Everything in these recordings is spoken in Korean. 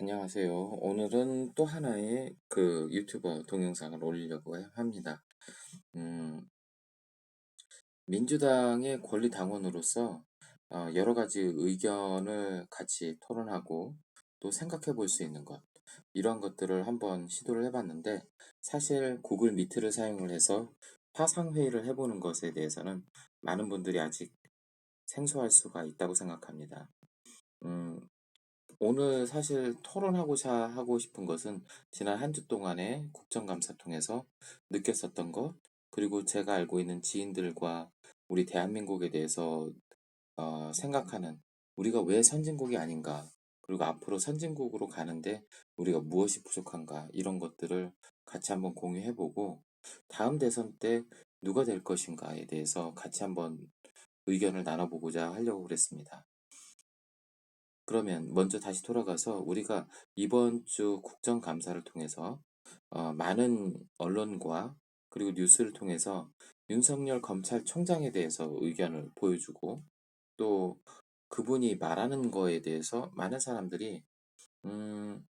안녕하세요. 오늘은 또 하나의 유튜버 동영상을 올리려고 합니다. 음, 민주당의 권리 당원으로서 여러 가지 의견을 같이 토론하고 또 생각해 볼 수 있는 것, 이런 것들을 한번 시도를 해봤는데, 사실 구글 미트를 사용을 해서 화상회의를 해보는 것에 대해서는 많은 분들이 아직 생소할 수가 있다고 생각합니다. 음, 오늘 사실 토론하고자 하고 싶은 것은 지난 한 주 동안의 국정감사 통해서 느꼈었던 것, 그리고 제가 알고 있는 지인들과 우리 대한민국에 대해서 생각하는, 우리가 왜 선진국이 아닌가, 그리고 앞으로 선진국으로 가는데 우리가 무엇이 부족한가, 이런 것들을 같이 한번 공유해보고, 다음 대선 때 누가 될 것인가에 대해서 같이 한번 의견을 나눠보고자 하려고 그랬습니다. 그러면 먼저 다시 돌아가서 우리가 이번 주 국정감사를 통해서 많은 언론과 그리고 뉴스를 통해서 윤석열 검찰총장에 대해서 의견을 보여주고, 또 그분이 말하는 거에 대해서 많은 사람들이 음,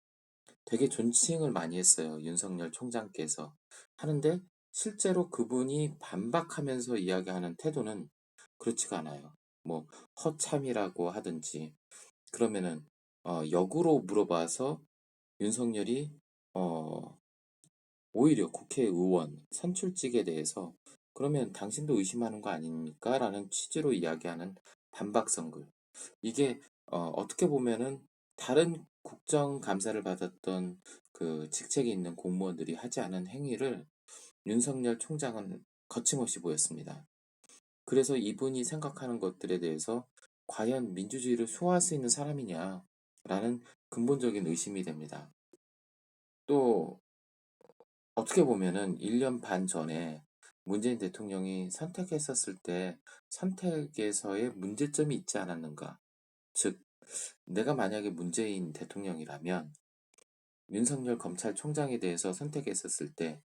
되게 존칭을 많이 했어요. 윤석열 총장께서 하는데, 실제로 그분이 반박하면서 이야기하는 태도는 그렇지가 않아요. 뭐 허참이라고 하든지, 그러면은 역으로 물어봐서 윤석열이 어 오히려 국회의원 선출직에 대해서 그러면 당신도 의심하는 거 아닙니까? 라는 취지로 이야기하는 반박성글. 이게 어떻게 보면은 다른 국정감사를 받았던 그 직책이 있는 공무원들이 하지 않은 행위를 윤석열 총장은 거침없이 보였습니다. 그래서 이분이 생각하는 것들에 대해서 과연 민주주의를 수호할 수 있는 사람이냐라는 근본적인 의심이 됩니다. 또 어떻게 보면은 1년 반 전에 문재인 대통령이 선택했었을 때 선택에서의 문제점이 있지 않았는가? 즉, 내가 만약에 문재인 대통령이라면 윤석열 검찰총장에 대해서 선택했었을 때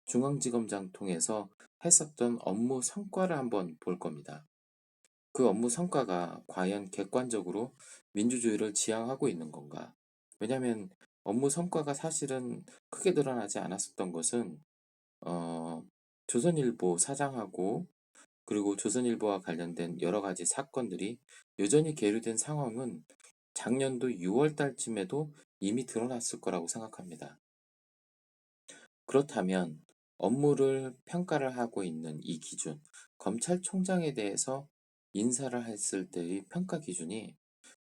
중앙지검장 통해서 했었던 업무 성과를 한번 볼 겁니다. 그 업무 성과가 과연 객관적으로 민주주의를 지향하고 있는 건가? 왜냐하면 업무 성과가 사실은 크게 드러나지 않았었던 것은 어, 조선일보 사장하고 그리고 조선일보와 관련된 여러 가지 사건들이 여전히 계류된 상황은 작년도 6월 달쯤에도 이미 드러났을 거라고 생각합니다. 그렇다면 업무를 평가를 하고 있는 이 기준, 검찰총장에 대해서 인사를 했을 때의 평가 기준이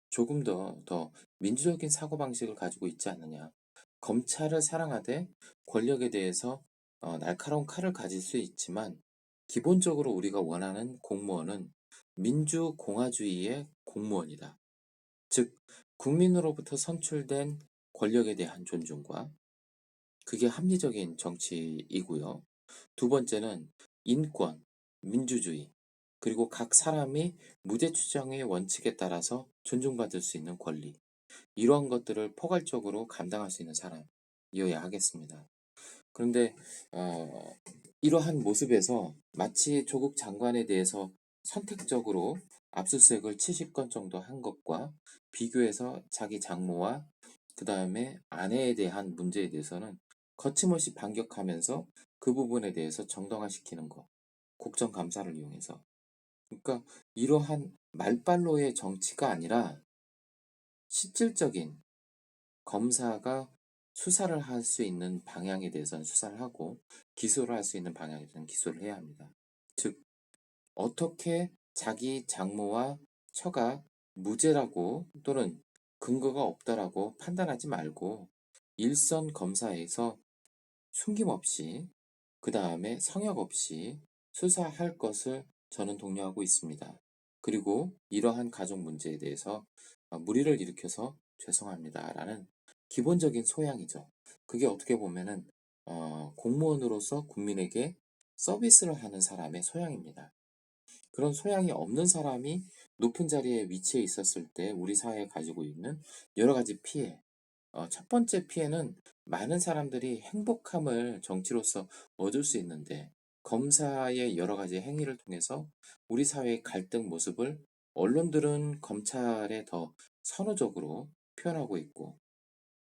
조금 더 민주적인 사고방식을 가지고 있지 않느냐. 검찰을 사랑하되 권력에 대해서 날카로운 칼을 가질 수 있지만, 기본적으로 우리가 원하는 공무원은 민주공화주의의 공무원이다. 즉, 국민으로부터 선출된 권력에 대한 존중과, 그게 합리적인 정치이고요. 두 번째는 인권, 민주주의, 그리고 각 사람이 무죄 추정의 원칙에 따라서 존중받을 수 있는 권리, 이러한 것들을 포괄적으로 감당할 수 있는 사람이어야 하겠습니다. 그런데 어, 이러한 모습에서 마치 조국 장관에 대해서 선택적으로 압수수색을 70건 정도 한 것과 비교해서 자기 장모와 그 다음에 아내에 대한 문제에 대해서는 거침없이 반격하면서 그 부분에 대해서 정당화시키는 것, 국정감사를 이용해서. 그러니까 이러한 말발로의 정치가 아니라 실질적인 검사가 수사를 할 수 있는 방향에 대해서는 수사를 하고, 기소를 할 수 있는 방향에 대해서는 기소를 해야 합니다. 즉, 어떻게 자기 장모와 처가 무죄라고 또는 근거가 없다라고 판단하지 말고 일선 검사에서 숨김없이, 그 다음에 성역 없이 수사할 것을 저는 독려하고 있습니다. 그리고 이러한 가족 문제에 대해서 무리를 일으켜서 죄송합니다라는 기본적인 소양이죠. 그게 어떻게 보면은 공무원으로서 국민에게 서비스를 하는 사람의 소양입니다. 그런 소양이 없는 사람이 높은 자리에 위치해 있었을 때 우리 사회에 가지고 있는 여러 가지 피해. 첫 번째 피해는 많은 사람들이 행복함을 정치로서 얻을 수 있는데, 검사의 여러 가지 행위를 통해서 우리 사회의 갈등 모습을 언론들은 검찰에 더 선호적으로 표현하고 있고,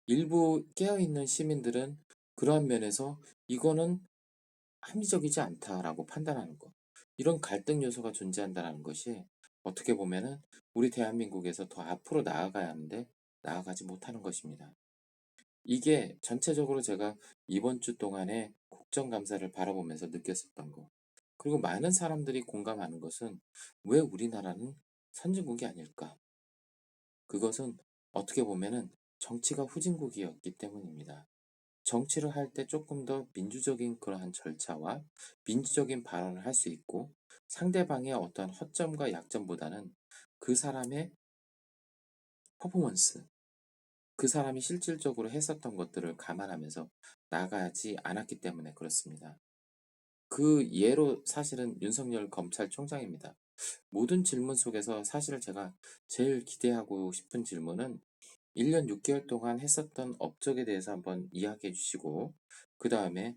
일부 깨어있는 시민들은 그러한 면에서 이거는 합리적이지 않다라고 판단하는 것. 이런 갈등 요소가 존재한다는 것이 어떻게 보면은 우리 대한민국에서 더 앞으로 나아가야 하는데 나아가지 못하는 것입니다. 이게 전체적으로 제가 이번 주 동안에 국정감사를 바라보면서 느꼈었던 거. 그리고 많은 사람들이 공감하는 것은 왜 우리나라는 선진국이 아닐까? 그것은 어떻게 보면은 정치가 후진국이었기 때문입니다. 정치를 할 때 조금 더 민주적인 그러한 절차와 민주적인 발언을 할 수 있고 상대방의 어떤 허점과 약점보다는 그 사람의 퍼포먼스, 그 사람이 실질적으로 했었던 것들을 감안하면서 나가지 않았기 때문에 그렇습니다. 그 예로 사실은 윤석열 검찰총장입니다. 모든 질문 속에서 사실 제가 제일 기대하고 싶은 질문은 1년 6개월 동안 했었던 업적에 대해서 한번 이야기해 주시고, 그 다음에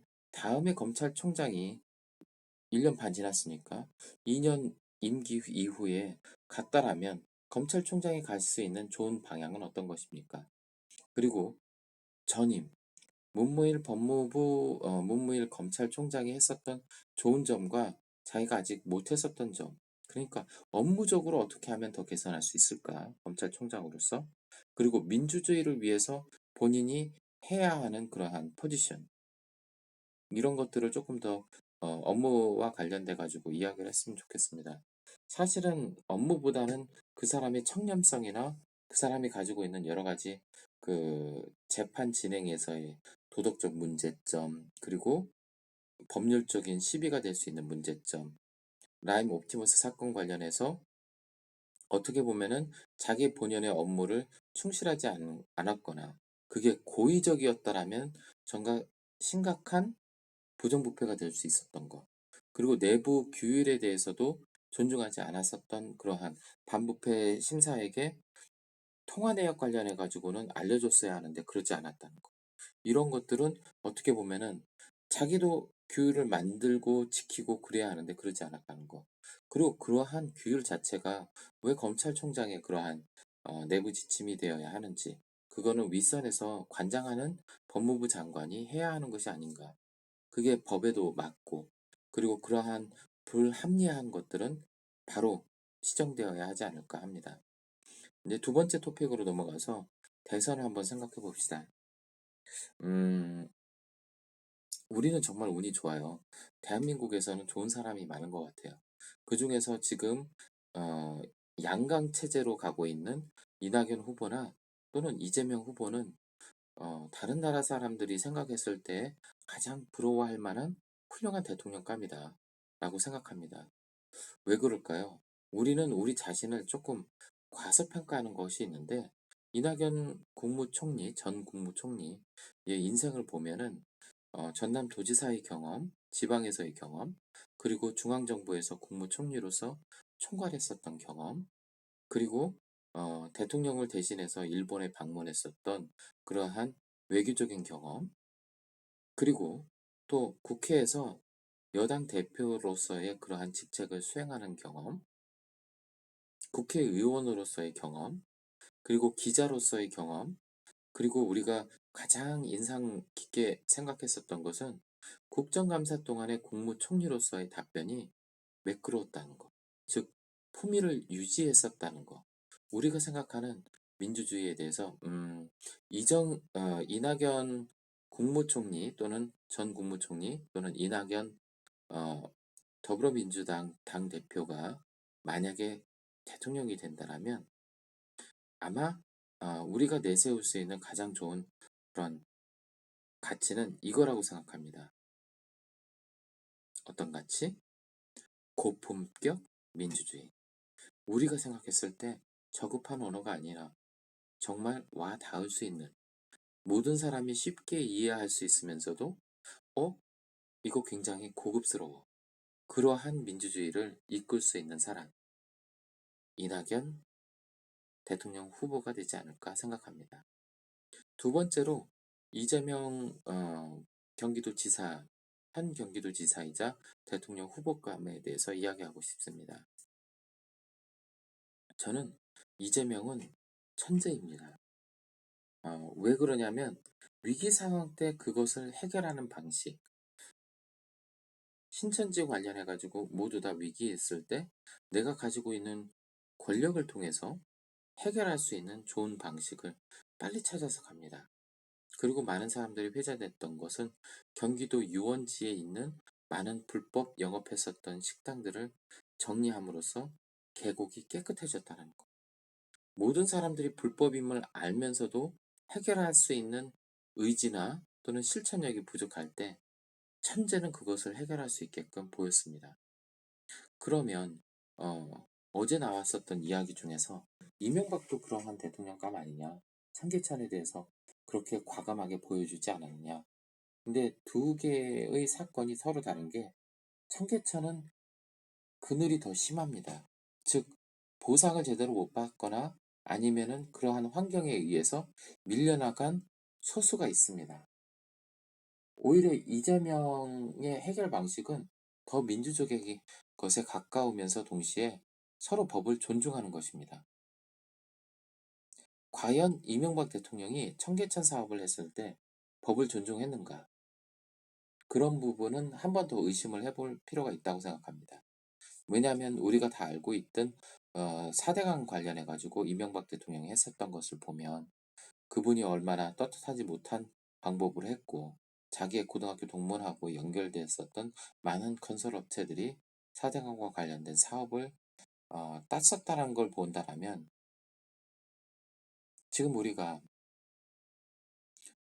검찰총장이 1년 반 지났으니까 2년 임기 이후에 갔다라면 검찰총장이 갈 수 있는 좋은 방향은 어떤 것입니까? 그리고 전임 문무일 검찰총장이 했었던 좋은 점과 자기가 아직 못했었던 점, 그러니까 업무적으로 어떻게 하면 더 개선할 수 있을까, 검찰총장으로서. 그리고 민주주의를 위해서 본인이 해야 하는 그러한 포지션, 이런 것들을 조금 더 업무와 관련돼 가지고 이야기를 했으면 좋겠습니다. 사실은 업무보다는 그 사람의 청렴성이나 그 사람이 가지고 있는 여러 가지 그 재판 진행에서의 도덕적 문제점, 그리고 법률적인 시비가 될 수 있는 문제점, 라임 옵티머스 사건 관련해서 어떻게 보면은 자기 본연의 업무를 충실하지 않았거나 그게 고의적이었다라면 정말 심각한 부정부패가 될 수 있었던 것. 그리고 내부 규율에 대해서도 존중하지 않았었던 그러한 반부패 심사에게 통화 내역 관련해 가지고는 알려줬어야 하는데 그러지 않았다는 것. 이런 것들은 어떻게 보면은 자기도 규율을 만들고 지키고 그래야 하는데 그러지 않았다는 거. 그리고 그러한 규율 자체가 왜 검찰총장의 그러한 내부 지침이 되어야 하는지, 그거는 윗선에서 관장하는 법무부 장관이 해야 하는 것이 아닌가. 그게 법에도 맞고, 그리고 그러한 불합리한 것들은 바로 시정되어야 하지 않을까 합니다. 이제 두 번째 토픽으로 넘어가서 대선을 한번 생각해 봅시다. 음, 우리는 정말 운이 좋아요. 대한민국에서는 좋은 사람이 많은 것 같아요. 그 중에서 지금 어, 양강 체제로 가고 있는 이낙연 후보나 또는 이재명 후보는 다른 나라 사람들이 생각했을 때 가장 부러워할 만한 훌륭한 대통령감이다 라고 생각합니다. 왜 그럴까요? 우리는 우리 자신을 조금 과소평가하는 것이 있는데, 이낙연 국무총리, 전 국무총리의 인생을 보면은 전남도지사의 경험, 지방에서의 경험, 그리고 중앙정부에서 국무총리로서 총괄했었던 경험, 그리고 대통령을 대신해서 일본에 방문했었던 그러한 외교적인 경험, 그리고 또 국회에서 여당 대표로서의 그러한 직책을 수행하는 경험, 국회의원으로서의 경험, 그리고 기자로서의 경험, 그리고 우리가 가장 인상 깊게 생각했었던 것은 국정감사 동안의 국무총리로서의 답변이 매끄러웠다는 것. 즉, 품위를 유지했었다는 것. 우리가 생각하는 민주주의에 대해서, 이낙연 국무총리 또는 전 국무총리 또는 이낙연 어, 더불어민주당 당대표가 만약에 대통령이 된다라면 아마 우리가 내세울 수 있는 가장 좋은 그런 가치는 이거라고 생각합니다. 어떤 가치? 고품격 민주주의. 우리가 생각했을 때 저급한 언어가 아니라 정말 와 닿을 수 있는, 모든 사람이 쉽게 이해할 수 있으면서도 어? 이거 굉장히 고급스러워. 그러한 민주주의를 이끌 수 있는 사람, 이낙연 대통령 후보가 되지 않을까 생각합니다. 두 번째로 이재명 경기도지사, 현 경기도지사이자 대통령 후보감에 대해서 이야기하고 싶습니다. 저는 이재명은 천재입니다. 왜 그러냐면 위기 상황 때 그것을 해결하는 방식, 신천지 관련해 가지고 모두 다 위기에 있을 때 내가 가지고 있는 권력을 통해서 해결할 수 있는 좋은 방식을 빨리 찾아서 갑니다. 그리고 많은 사람들이 회자됐던 것은 경기도 유원지에 있는 많은 불법 영업했었던 식당들을 정리함으로써 계곡이 깨끗해졌다는 것. 모든 사람들이 불법임을 알면서도 해결할 수 있는 의지나 또는 실천력이 부족할 때 천재는 그것을 해결할 수 있게끔 보였습니다. 그러면 어제 나왔었던 이야기 중에서 이명박도 그러한 대통령감 아니냐? 상계찬에 대해서 그렇게 과감하게 보여주지 않았느냐? 근데 두 개의 사건이 서로 다른 게 청계천은 그늘이 더 심합니다. 즉 보상을 제대로 못 받거나 아니면은 그러한 환경에 의해서 밀려나간 소수가 있습니다. 오히려 이재명의 해결 방식은 더 민주적인 것에 가까우면서 동시에 서로 법을 존중하는 것입니다. 과연 이명박 대통령이 청계천 사업을 했을 때 법을 존중했는가? 그런 부분은 한 번 더 의심을 해볼 필요가 있다고 생각합니다. 왜냐하면 우리가 다 알고 있던 4대강 관련해 가지고 이명박 대통령이 했었던 것을 보면 그분이 얼마나 떳떳하지 못한 방법을 했고 자기의 고등학교 동문하고 연결됐었던 많은 건설 업체들이 4대강과 관련된 사업을 땄었다는 걸 본다라면 지금 우리가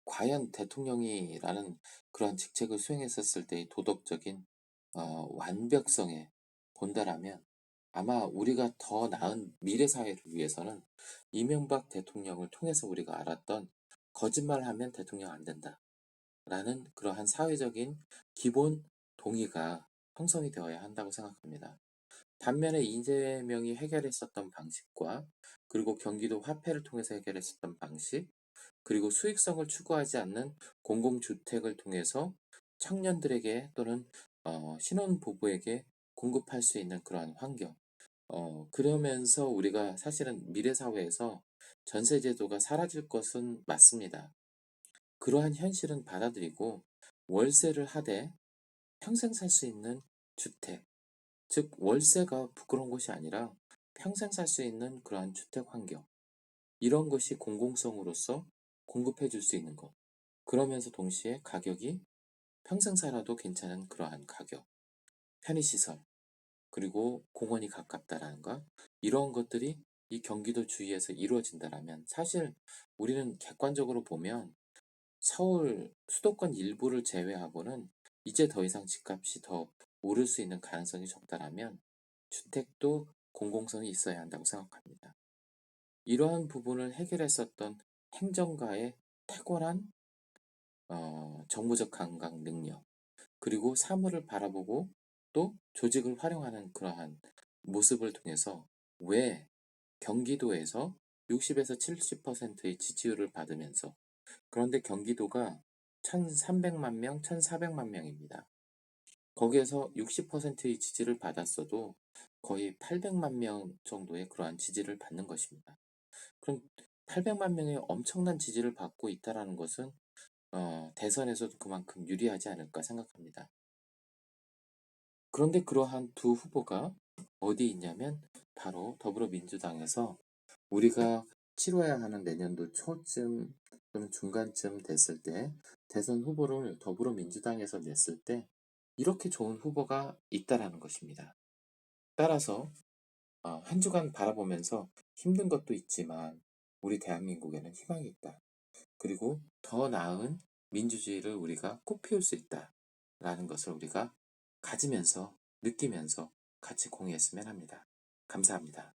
과연 대통령이라는 그런 직책을 수행했었을 때의 도덕적인 완벽성에 본다라면 아마 우리가 더 나은 미래 사회를 위해서는 이명박 대통령을 통해서 우리가 알았던 거짓말하면 대통령 안 된다라는 그러한 사회적인 기본 동의가 형성이 되어야 한다고 생각합니다. 반면에 이재명이 해결했었던 방식과 그리고 경기도 화폐를 통해서 해결했었던 방식 그리고 수익성을 추구하지 않는 공공주택을 통해서 청년들에게 또는 신혼부부에게 공급할 수 있는 그러한 환경. 그러면서 우리가 사실은 미래 사회에서 전세 제도가 사라질 것은 맞습니다. 그러한 현실은 받아들이고 월세를 하되 평생 살 수 있는 주택, 즉 월세가 부끄러운 것이 아니라 평생 살 수 있는 그러한 주택 환경. 이런 것이 공공성으로서 공급해 줄 수 있는 것. 그러면서 동시에 가격이 평생 살아도 괜찮은 그러한 가격. 편의시설, 그리고 공원이 가깝다라는가 이런 것들이 이 경기도 주위에서 이루어진다라면 사실 우리는 객관적으로 보면 서울 수도권 일부를 제외하고는 이제 더 이상 집값이 더 오를 수 있는 가능성이 적다라면 주택도 공공성이 있어야 한다고 생각합니다. 이러한 부분을 해결했었던 행정가의 탁월한 정무적 감각 능력, 그리고 사물을 바라보고 또 조직을 활용하는 그러한 모습을 통해서 왜 경기도에서 60에서 70%의 지지율을 받으면서 그런데 경기도가 1,300만 명, 1,400만 명입니다. 거기에서 60%의 지지를 받았어도 거의 800만 명 정도의 그러한 지지를 받는 것입니다. 그럼 800만 명의 엄청난 지지를 받고 있다라는 것은 대선에서도 그만큼 유리하지 않을까 생각합니다. 그런데 그러한 두 후보가 어디 있냐면 바로 더불어민주당에서 우리가 치러야 하는 내년도 초쯤 또는 중간쯤 됐을 때 대선 후보를 더불어민주당에서 냈을 때 이렇게 좋은 후보가 있다라는 것입니다. 따라서 한 주간 바라보면서 힘든 것도 있지만 우리 대한민국에는 희망이 있다. 그리고 더 나은 민주주의를 우리가 꽃피울 수 있다라는 것을 우리가 가지면서 느끼면서 같이 공유했으면 합니다. 감사합니다.